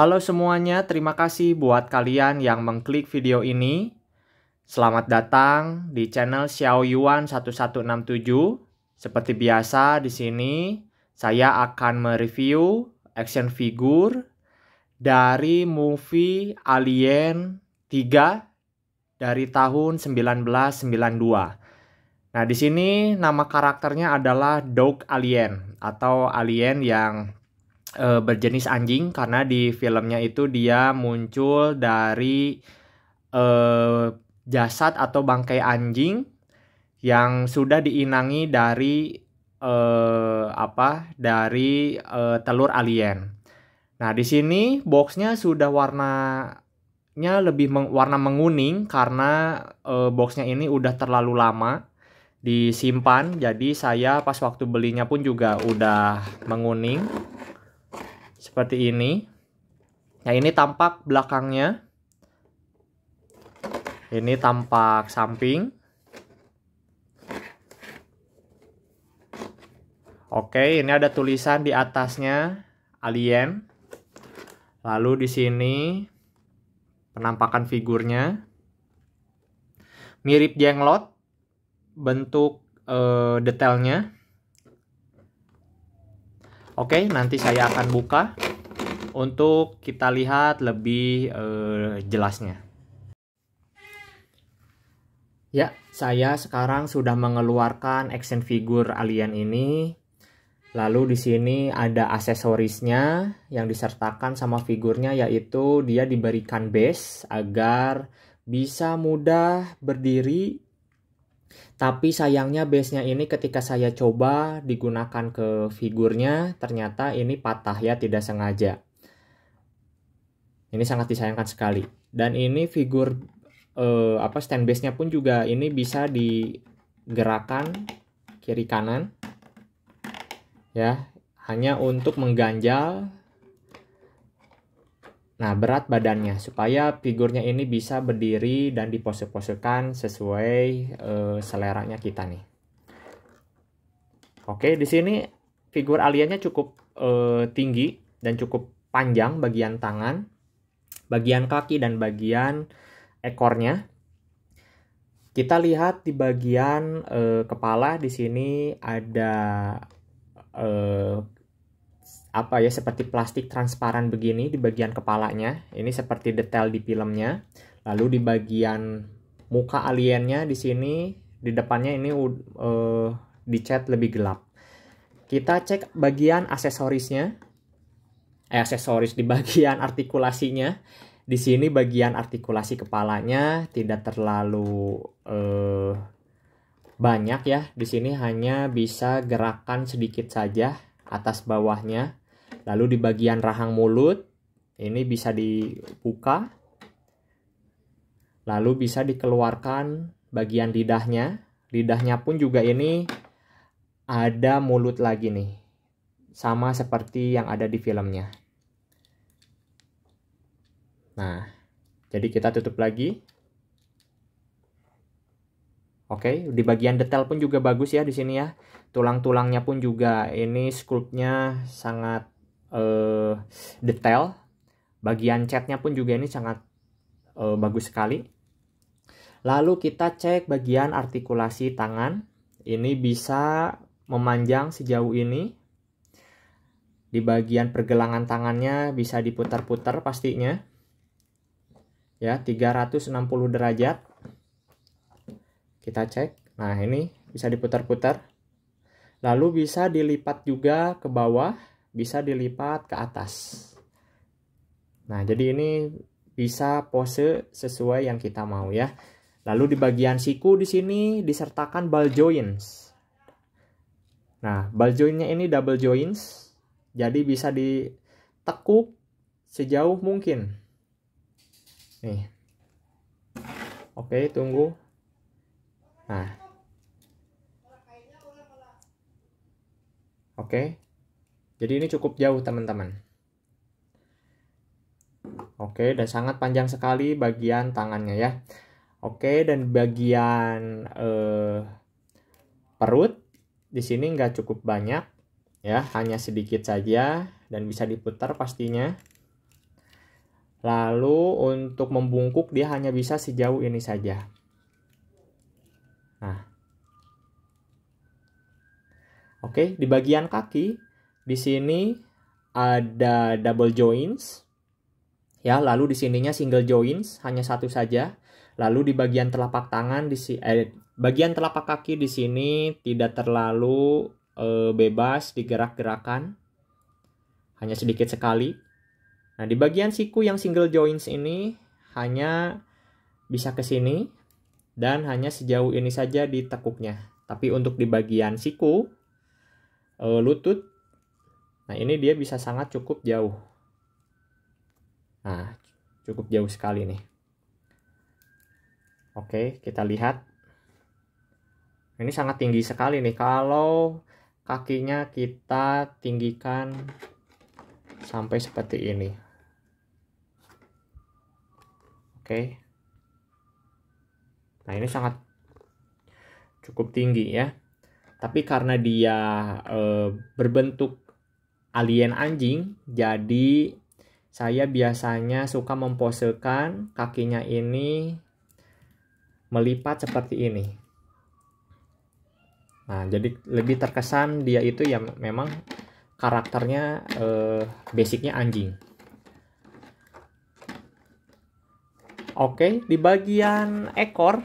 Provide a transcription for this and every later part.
Halo semuanya, terima kasih buat kalian yang mengklik video ini. Selamat datang di channel Xiao Yuan 1167. Seperti biasa di sini saya akan mereview action figure dari movie Alien 3 dari tahun 1992. Nah, di sini nama karakternya adalah Dog Alien atau alien yang berjenis anjing, karena di filmnya itu dia muncul dari jasad atau bangkai anjing yang sudah diinangi dari telur alien. Nah, di sini boxnya sudah warnanya warna menguning karena boxnya ini udah terlalu lama disimpan. Jadi saya pas waktu belinya pun juga udah menguning. Seperti ini. Nah, ini tampak belakangnya. Ini tampak samping. Oke, ini ada tulisan di atasnya Alien. Lalu di sini penampakan figurnya. Mirip jenglot bentuk detailnya. Oke, nanti saya akan buka untuk kita lihat lebih jelasnya. Ya, saya sekarang sudah mengeluarkan action figure alien ini. Lalu di sini ada aksesorisnya yang disertakan sama figurnya, yaitu dia diberikan base agar bisa mudah berdiri. Tapi sayangnya base-nya ini ketika saya coba digunakan ke figurnya, ternyata ini patah ya, tidak sengaja. Ini sangat disayangkan sekali. Dan ini figur stand base-nya pun juga ini bisa digerakkan kiri kanan. Ya, hanya untuk mengganjal berat badannya supaya figurnya ini bisa berdiri dan dipose-posekan sesuai seleranya kita nih. Oke, di sini figur aliennya cukup tinggi dan cukup panjang bagian tangan, bagian kaki dan bagian ekornya. Kita lihat di bagian kepala, di sini ada seperti plastik transparan begini di bagian kepalanya. Ini seperti detail di filmnya. Lalu di bagian muka aliennya di sini di depannya ini dicat lebih gelap. Kita cek bagian aksesorisnya. Aksesoris di bagian artikulasinya. Di sini bagian artikulasi kepalanya tidak terlalu banyak ya. Di sini hanya bisa gerakan sedikit saja atas bawahnya. Lalu di bagian rahang mulut ini bisa dibuka. Lalu bisa dikeluarkan bagian lidahnya. Lidahnya pun juga ini ada mulut lagi nih. Sama seperti yang ada di filmnya. Nah, jadi kita tutup lagi. Oke, di bagian detail pun juga bagus ya di sini ya. Tulang-tulangnya pun juga ini sculptnya sangat detail. Bagian catnya pun juga ini sangat bagus sekali. Lalu kita cek bagian artikulasi tangan. Ini bisa memanjang sejauh ini. Di bagian pergelangan tangannya bisa diputar-putar pastinya. Ya, 360 derajat. Kita cek. Nah, ini bisa diputar-putar. Lalu bisa dilipat juga ke bawah, bisa dilipat ke atas. Nah, jadi ini bisa pose sesuai yang kita mau ya. Lalu di bagian siku di sini disertakan ball joints. Nah, ball jointnya ini double joints. Jadi bisa ditekuk sejauh mungkin. Nih. Oke, tunggu. Nah. Oke. Jadi ini cukup jauh teman-teman. Oke, dan sangat panjang sekali bagian tangannya ya. Oke, dan bagian perut di sini nggak cukup banyak ya, hanya sedikit saja dan bisa diputar pastinya. Lalu untuk membungkuk dia hanya bisa sejauh ini saja. Nah, oke, di bagian kaki di sini ada double joints, ya. Lalu di sininya single joints, hanya satu saja. Lalu di bagian telapak tangan bagian telapak kaki di sini tidak terlalu bebas digerak-gerakan, hanya sedikit sekali. Nah, di bagian siku yang single joints ini hanya bisa ke sini dan hanya sejauh ini saja di tekuknya. Tapi untuk di bagian siku, lutut, nah ini dia bisa sangat cukup jauh. Nah, cukup jauh sekali nih. Oke, kita lihat. Ini sangat tinggi sekali nih. Kalau kakinya kita tinggikan sampai seperti ini. Oke. Nah, ini sangat cukup tinggi ya. Tapi karena dia berbentuk alien anjing, jadi saya biasanya suka memposekan kakinya ini melipat seperti ini. Nah, jadi lebih terkesan dia itu ya memang karakternya basicnya anjing. Oke, di bagian ekor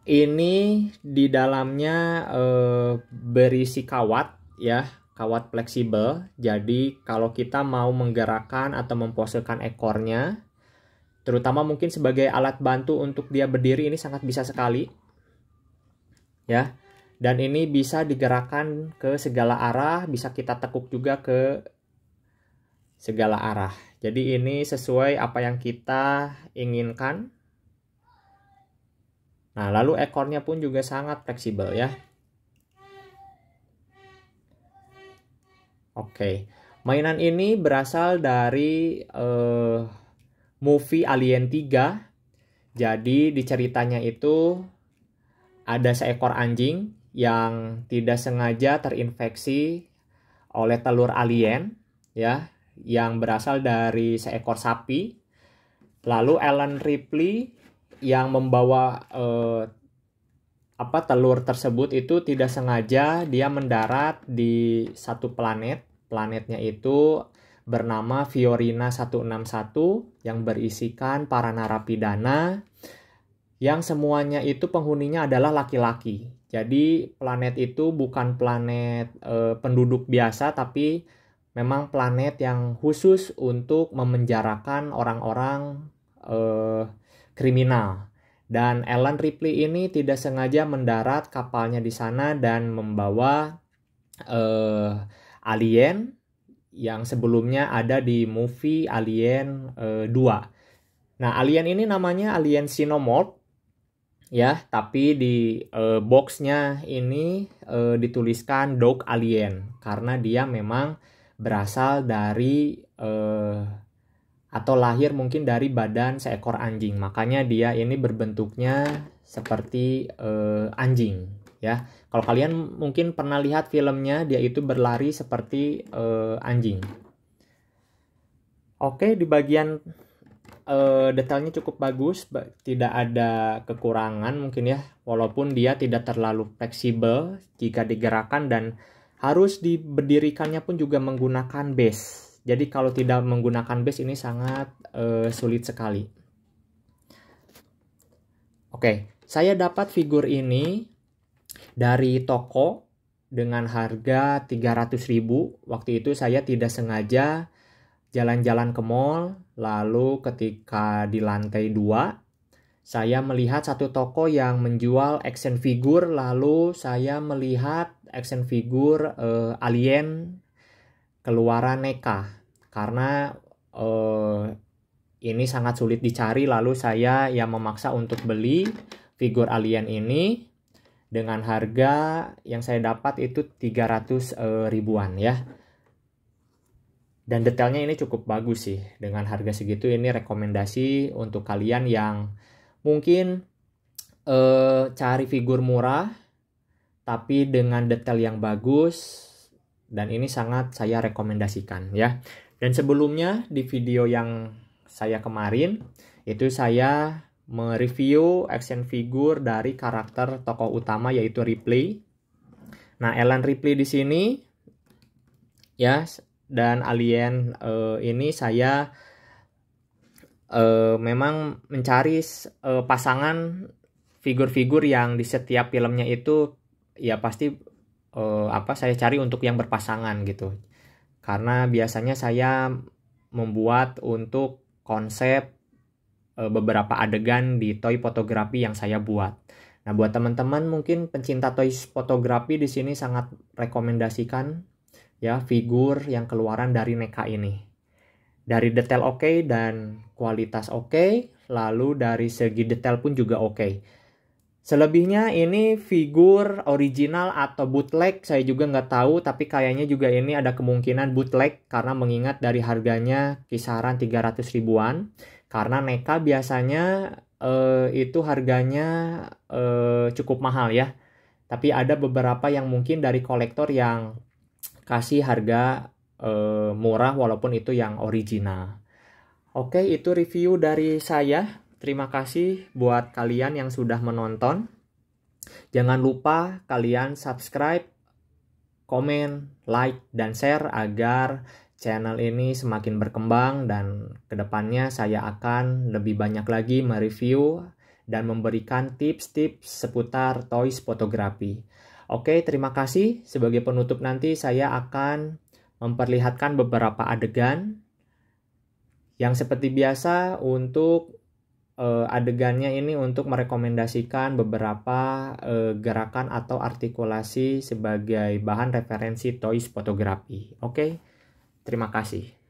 ini di dalamnya berisi kawat ya, kawat fleksibel. Jadi kalau kita mau menggerakkan atau memposekan ekornya, terutama mungkin sebagai alat bantu untuk dia berdiri, ini sangat bisa sekali ya. Dan ini bisa digerakkan ke segala arah, bisa kita tekuk juga ke segala arah. Jadi ini sesuai apa yang kita inginkan. Nah, lalu ekornya pun juga sangat fleksibel ya. Oke, mainan ini berasal dari movie Alien 3. Jadi di ceritanya itu ada seekor anjing yang tidak sengaja terinfeksi oleh telur alien ya, yang berasal dari seekor sapi. Lalu Ellen Ripley yang membawa telur tersebut itu tidak sengaja dia mendarat di satu planet. Planetnya itu bernama Fiorina 161 yang berisikan para narapidana yang semuanya itu penghuninya adalah laki-laki. Jadi planet itu bukan planet penduduk biasa, tapi memang planet yang khusus untuk memenjarakan orang-orang kriminal. Dan Ellen Ripley ini tidak sengaja mendarat kapalnya di sana dan membawa alien yang sebelumnya ada di movie Alien 2. Nah, alien ini namanya alien Xenomorph ya, tapi di boxnya ini dituliskan dog alien karena dia memang berasal dari atau lahir mungkin dari badan seekor anjing, makanya dia ini berbentuknya seperti anjing ya. Kalau kalian mungkin pernah lihat filmnya, dia itu berlari seperti anjing. Oke, di bagian detailnya cukup bagus, tidak ada kekurangan mungkin ya, walaupun dia tidak terlalu fleksibel jika digerakkan dan harus diberdirikannya pun juga menggunakan base. Jadi kalau tidak menggunakan base ini sangat sulit sekali. Oke, saya dapat figur ini dari toko dengan harga 300.000. Waktu itu saya tidak sengaja jalan-jalan ke mall, lalu ketika di lantai 2, saya melihat satu toko yang menjual action figure, lalu saya melihat action figure alien keluaran NECA. Karena ini sangat sulit dicari, lalu saya yang memaksa untuk beli figur alien ini dengan harga yang saya dapat itu 300 ribuan ya. Dan detailnya ini cukup bagus sih. Dengan harga segitu ini rekomendasi untuk kalian yang mungkin cari figur murah tapi dengan detail yang bagus, dan ini sangat saya rekomendasikan ya. Dan sebelumnya di video yang saya kemarin itu saya mereview action figure dari karakter tokoh utama yaitu Ripley. Nah, Ellen Ripley di sini ya, dan alien ini saya memang mencari pasangan figur-figur yang di setiap filmnya itu ya pasti saya cari untuk yang berpasangan gitu. Karena biasanya saya membuat untuk konsep beberapa adegan di toy fotografi yang saya buat. Nah, buat teman-teman mungkin pencinta toy fotografi di sini sangat rekomendasikan ya figur yang keluaran dari NECA ini. Dari detail oke dan kualitas oke, lalu dari segi detail pun juga oke. Selebihnya ini figur original atau bootleg, saya juga nggak tahu, tapi kayaknya juga ini ada kemungkinan bootleg karena mengingat dari harganya kisaran 300 ribuan. Karena NECA biasanya itu harganya cukup mahal ya. Tapi ada beberapa yang mungkin dari kolektor yang kasih harga murah walaupun itu yang original. Oke, itu review dari saya. Terima kasih buat kalian yang sudah menonton. Jangan lupa kalian subscribe, komen, like, dan share agar channel ini semakin berkembang dan kedepannya saya akan lebih banyak lagi mereview dan memberikan tips-tips seputar toys fotografi. Oke, terima kasih. Sebagai penutup nanti saya akan memperlihatkan beberapa adegan yang seperti biasa untuk adegannya ini untuk merekomendasikan beberapa gerakan atau artikulasi sebagai bahan referensi toys fotografi. Oke, terima kasih.